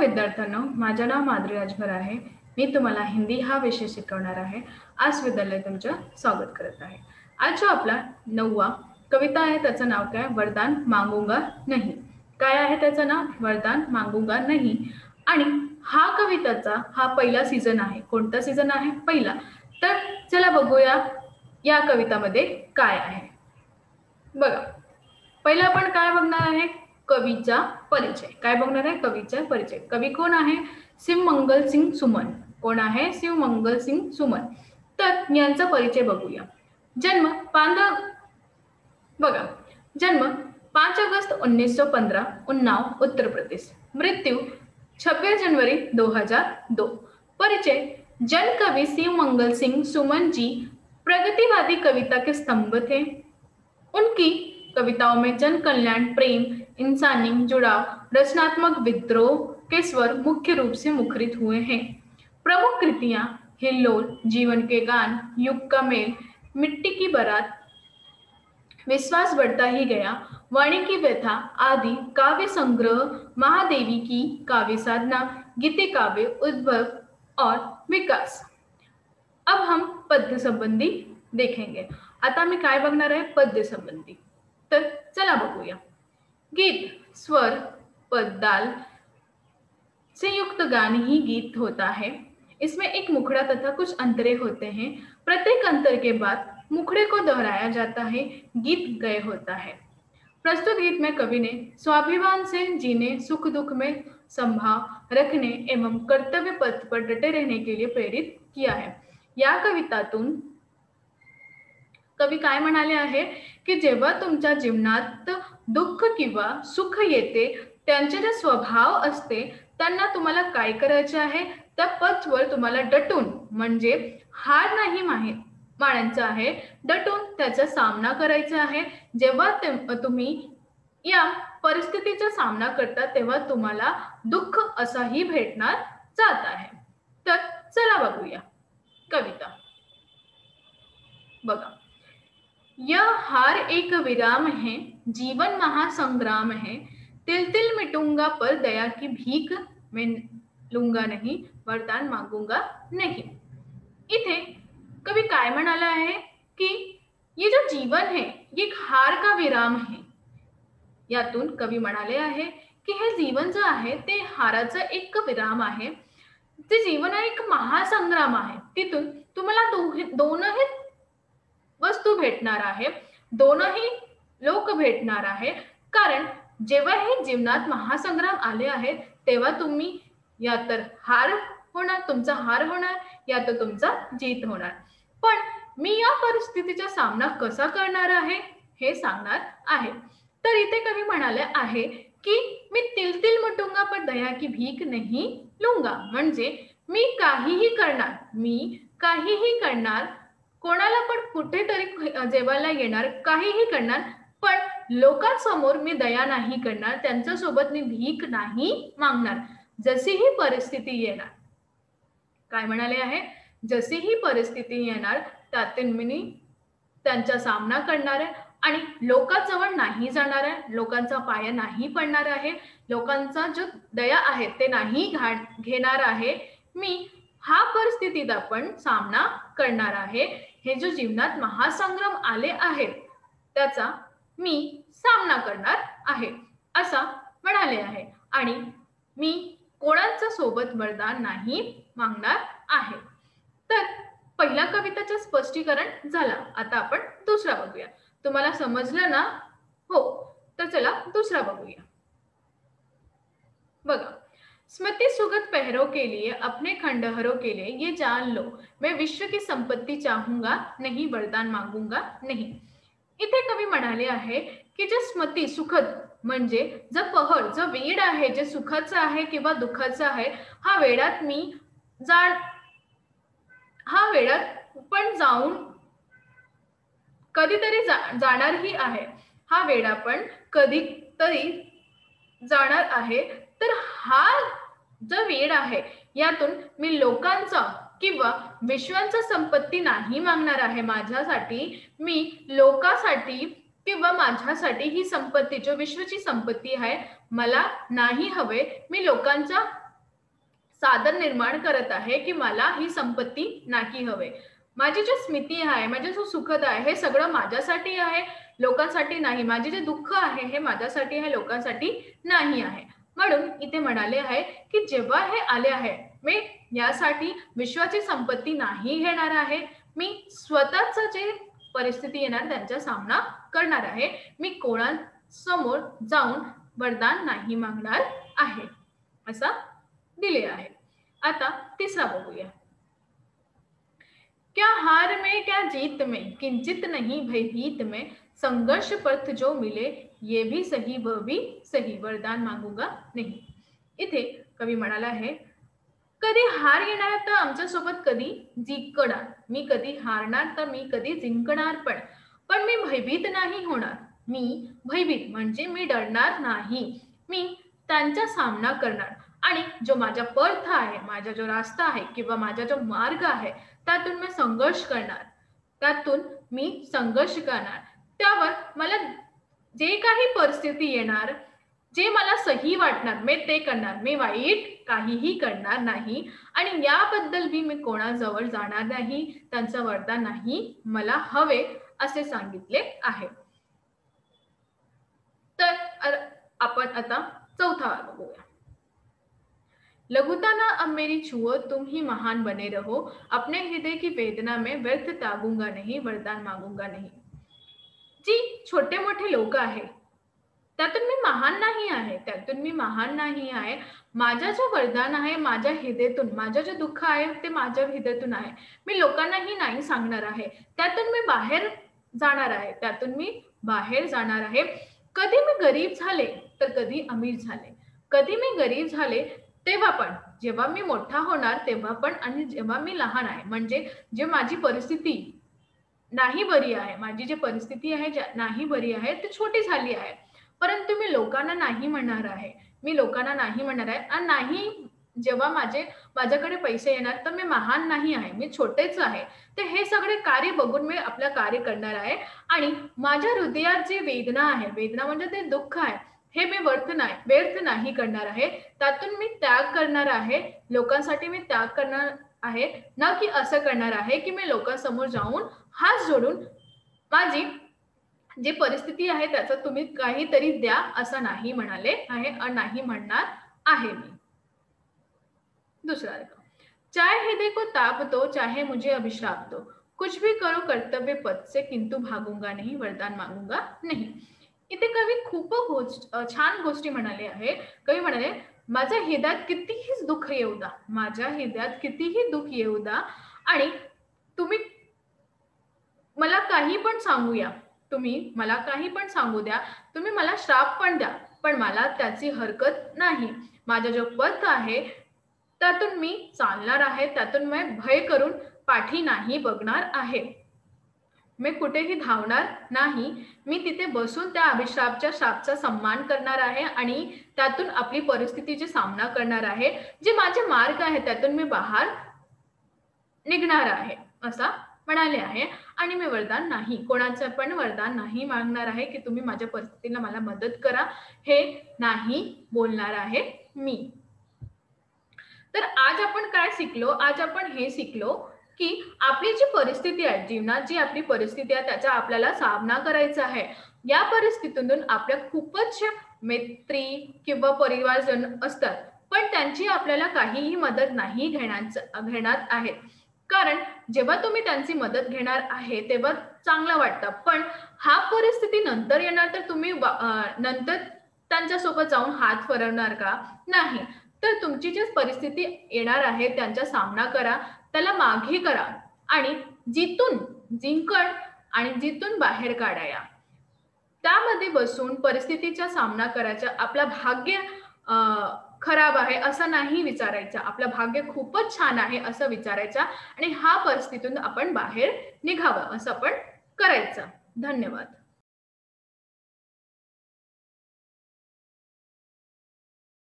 विद्यार्थ्यांनो, माझे नाव माधुरी राजभर आहे. मी तुम्हाला हिंदी हा विषय शिकवणार आहे. आज विद्यालय तुमचं स्वागत करत आहे. आज जो आपला 9वा कविता आहे त्याचं नाव काय? वरदान मागूंगा नहीं. काय आहे त्याचं नाव? वरदान मागूंगा नहीं. आणि हा कविताचा हा पहिला सीझन आहे. कोणता सीझन आहे? पहिला. तर चला बघूया या कवितामध्ये काय आहे. बघा, पहिला आपण काय बघणार आहे? कवीचा परिचय. काय बघणार आहे? कवीचा परिचय. कवी कोण आहे? शिवमंगल सिंग सुमन. कोण आहे? शिवमंगल सिंग सुमन. तर यांचा परिचय बघूया. जन्म 5 अगस्त 1915 उन्नाव उत्तर प्रदेश. मृत्यू 26 जनवरी 2002. परिचय: जन कवि शिवमंगल सिंह सुमन जी प्रगतिवादी कविता के स्तंभ थे. उनकी कविताओं में जन कल्याण, प्रेम, इंसानी जुड़ाव, रचनात्मक विद्रोह के स्वर मुख्य रूप से मुखरित हुए हैं. प्रमुख कृतियां हिल्लोल, जीवन के गान, युग का मेल, मिट्टी की बारात, विश्वास बढ़ता ही गया, वाणी की व्यथा आदि काव्य संग्रह, महादेवी की काव्य साधना, गीते काव्य, उद्भव और विकास. अब हम पद्य संबंधी देखेंगे. आता मी काय बघणार आहे? पद्य संबंधी. तर चला बघूया. गीत स्वर पद दाल से युक्त गान ही गीत होता है. इसमें एक मुखड़ा तथा कुछ अंतरे होते हैं. प्रत्येक अंतर के बाद मुखड़े को दोहराया जाता है. गीत गए होता है. प्रस्तुत गीत में कवि ने स्वाभिमान से जीने, सुख दुख में संभाव रखने एवं कर्तव्य पथ पर डटे रहने के लिए प्रेरित किया है. या कवितातून कवी काय म्हणाले आहे की जेव्हा तुमच्या जीवनात दुःख किंवा सुख येते, त्यांचे जे स्वभाव असते त्यांना तुम्हाला काय करायचे आहे? त्या पथवर तुम्हाला डटून, म्हणजे हार नाही मानायचा आहे, डटून त्याचा सामना करायचा आहे. जेव्हा तुम्ही या परिस्थितीचा सामना करता तेव्हा तुम्हाला दुःख असाही भेटणार जात आहे. तर चला बघूया कविता. बघा, यह हार एक विराम है, जीवन महासंग्राम है, तिल तिल मिटूंगा पर दया की भीख मैं लूंगा नहीं, वरदान मागूंगा नहीं. इथे कवी काय म्हणाला आहे की ये जो जीवन है ये एक हार का विराम है. यातून कवी म्हणाले आहे की हे जीवन जो आहे ते हाराचा एक विराम आहे. ते जीवन एक महासंग्राम आहे. तिथून तुम्हाला दोनही वस्तू भेटणार आहे, दोनही लोक भेटणार आहे. कारण जेव्हा हे जीवनात महासंग्राम आले आहेत तेव्हा तुम्ही या तर हार होणार, तुमचा हार होणार, या तर तुमचा जीत होणार. पण मी या परिस्थितीचा सामना कसा करणार आहे हे सांगणार आहे. तर इथे कवी म्हणाले आहे की मी तिल तिल मिटूंगा पर दया की भीख नहीं लूंगा. म्हणजे मी काहीही करणार, कोणाला पण कुठेतरी जेवायला येणार, काहीही करणार, पण लोकांसमोर मी दया नाही करणार, त्यांच्यासोबत मी भीक नाही मागणार. जशीही परिस्थिती येणार, काय म्हणाले आहे? जशीही परिस्थिती येणार त्यातून मी त्यांचा सामना करणार आहे आणि लोकांजवळ नाही जाणार आहे, लोकांचा पाया नाही पडणार आहे, लोकांचा जो दया आहे ते नाही घेणार आहे. मी हा परिस्थितीचा पण सामना करणार आहे. हे जो जीवनात महासंग्राम आले आहेत त्याचा मी सामना करणार आहे असा म्हणाले आहे. आणि मी कोणाच्या सोबत वरदान नाही मागणार आहे. तर पहिला कविताचं स्पष्टीकरण झाला. आता आपण दुसरा बघूया. तुम्हाला समजलं ना? हो. तर चला दुसरा बघूया. बघा, स्मृति सुगत पहरों के लिए, अपने खंडहरों के लिए ये जान लो, मैं विश्व की संपत्ती चाहूंगा नहीं, वरदान मागूंगा नहीं. इथे कवी म्हणाले आहे की जे स्मृती सुखद म्हणजे जो पहर, जो वेळ आहे, जे सुखाचं आहे किंवा दुःखाचं आहे, हा वेळात पण जाऊन कधीतरी जाणारही आहे. हा वेळा पण कधीतरी जाणार आहे. तर हा जो वेळ आहे यातून मी लोकांचा किंवा विश्वांचा संपत्ती नाही मागणार आहे. माझ्यासाठी मी लोकांसाठी किंवा माझ्यासाठी ही संपत्ती, जो विश्वाची संपत्ती आहे, मला नाही हवे. मी लोकांचा साधन निर्माण करत आहे की मला ही संपत्ती नाही हवे. माझी जी स्मृती आहे, माझे जो सुखद आहे, हे सगळं माझ्यासाठी आहे, लोकांसाठी नाही. माझे जे दुःख आहे हे माझ्यासाठी आहे, लोकांसाठी नाही आहे. म्हणून इथे म्हणाले आहे की जेव्हा हे आले आहे, मी यासाठी विश्वाची संपत्ती नाही घेणार आहे. मी स्वतःच जे परिस्थिती येणार त्यांचा सामना करणार आहे. मी कोणासमोर जाऊन वरदान नाही मागणार आहे, असा दिले आहे. आता तिसरा बघूया. क्या हार में क्या जीत में किंचित नहीं भयभीत में संघर्ष पथ जो मिले ये भी सही वह भी सही वरदान मागूंगा नहीं. इथे कवी म्हणाला आहे कधी हार येणार तर आमच्यासोबत कधी जिंकणार. मी कधी हारणार तर मी कधी जिंकणार पण पण मी भयभीत नाही होणार. मी भयभीत म्हणजे मी डरणार नाही. मी त्यांचा सामना करणार आणि जो माझा पथ आहे, माझा जो रास्ता आहे किंवा माझा जो मार्ग आहे त्यातून मी संघर्ष करणार. त्यातून मी संघर्ष करणार. त्यावर मला जे काही परिस्थिती येणार, जे मला सही वाटणार मी ते करणार. मी वाईट काहीही करणार नाही आणि याबद्दल मी कोणाजवळ जाणार नाही. त्यांचं वरदान नाही मला हवे असे सांगितले आहे. तर आपण आता चौथा बघूया. लघुता ना अब मेरी छुओ तुम ही महान बने रहो अपने हृदय की वेदना में व्यर्थ त्यागूंगा नहीं वरदान मागूंगा नहीं. जी छोटे मोठे लोक आहे त्यातून मी महान नाही आहे, त्यातून मी महान नाही आहे. माझं जे वरदान आहे माझ्या हृदयातून, माझं जे दुःख आहे ते माझ्या हृदयातून आहे. मी लोकांनाही नाही सांगणार आहे. त्यातून मी बाहेर जाणार आहे, त्यातून मी बाहेर जाणार आहे. कधी मी गरीब झाले तर कधी अमीर झाले. कधी मी गरीब झाले तेव्हा पण, जेव्हा मी मोठा होणार तेव्हा पण आणि जेव्हा मी लहान आहे म्हणजे जे माझी परिस्थिती नाही बरी आहे, माझी जी परिस्थिती आहे नाही बरी आहे ती छोटी झाली आहे. परंतु मी लोकांना नाही म्हणणार आहे. मी लोकांना नाही म्हणणार आहे आणि नाही जेव्हा माझ्याकडे पैसे येणार तर मी महान नाही आहे, मी छोटेच आहे. तर हे सगळे कार्य बघून मी आपलं कार्य करणार आहे आणि माझ्या हृदयात जे वेदना आहे, वेदना म्हणजे ते दुःख आहे, हे मी व्यर्थ नाही करणार आहे. त्यातून मी त्याग करणार आहे. लोकांसाठी मी त्याग करणार आहे. ना की असं करणार आहे की मी लोकांसमोर जाऊन हात जोडून माझी जी परिस्थिती आहे त्याचा तुम्ही काहीतरी द्या असं नाही म्हणाले आहे आणि नाही म्हणणार आहे मी. दूसरा देखो, चाहे हृदय को ताप दो चाहे मुझे अभिश्राप दो कुछ भी करो कर्तव्य पथ से किंतु भागूंगा नहीं वरदान मागूंगा नहीं. इथे कवी खूप छान गोष्टी म्हणाले आहे. कवी म्हणाले माझ्या हृदयात कितीही दुःख येऊ द्या, माझ्या हृदयात कितीही दुःख येऊ द्या आणि तुम्ही मला काही पण सांगूया, तुम्ही मला काही पण सांगू द्या, तुम्ही मला श्राप पण द्या, पण मला त्याची हरकत नाही. माझा जो पथ आहे त्यातून मी चालणार आहे, त्यातून मी भय करून पाठी नाही बघणार आहे. मी कुठेही धावणार नाही. मी तिथे बसून त्या श्रापचा सन्मान करणार आहे आणि त्यातून आपली परिस्थितीचा सामना करणार आहे. जे माझे मार्ग आहे त्यातून मी बाहेर निघणार आहे असा म्हणाले आहे. आणि मी वरदान नाही, कोणाचं पण वरदान नाही मागणार आहे की तुम्ही माझ्या परिस्थितीला मला मदत करा, हे नाही बोलणार आहे मी. तर आज आपण काय शिकलो? आज आपण हे शिकलो की आपली जी परिस्थिती आहे, जीवनात जी आपली परिस्थिती आहे त्याचा आपल्याला सामना करायचा आहे. या परिस्थितीतून आपल्या खूपच मैत्री किंवा परिवारजन असतात, पण त्यांची आपल्याला काहीही मदत नाही घेणार आहे. कारण जेव्हा तुम्ही त्यांची मदत घेणार आहे तेव्हा चांगलं वाटतं, पण हा परिस्थिती नंतर येणार तर तुम्ही नंतर त्यांच्यासोबत जाऊन हात फिरवणार का? नाही. तर तुमची जी परिस्थिती येणार आहे त्यांचा सामना करा, त्याला मागे करा आणि जिंकण आणि जिथून बाहेर काढाया. त्यामध्ये बसून परिस्थितीचा सामना करायचा. आपलं भाग्य खराब आहे असं नाही विचारायचं, आपलं भाग्य खूपच छान आहे असं विचारायचं आणि हा परिस्थितीतून आपण बाहेर निघावं असं आपण करायचं. धन्यवाद.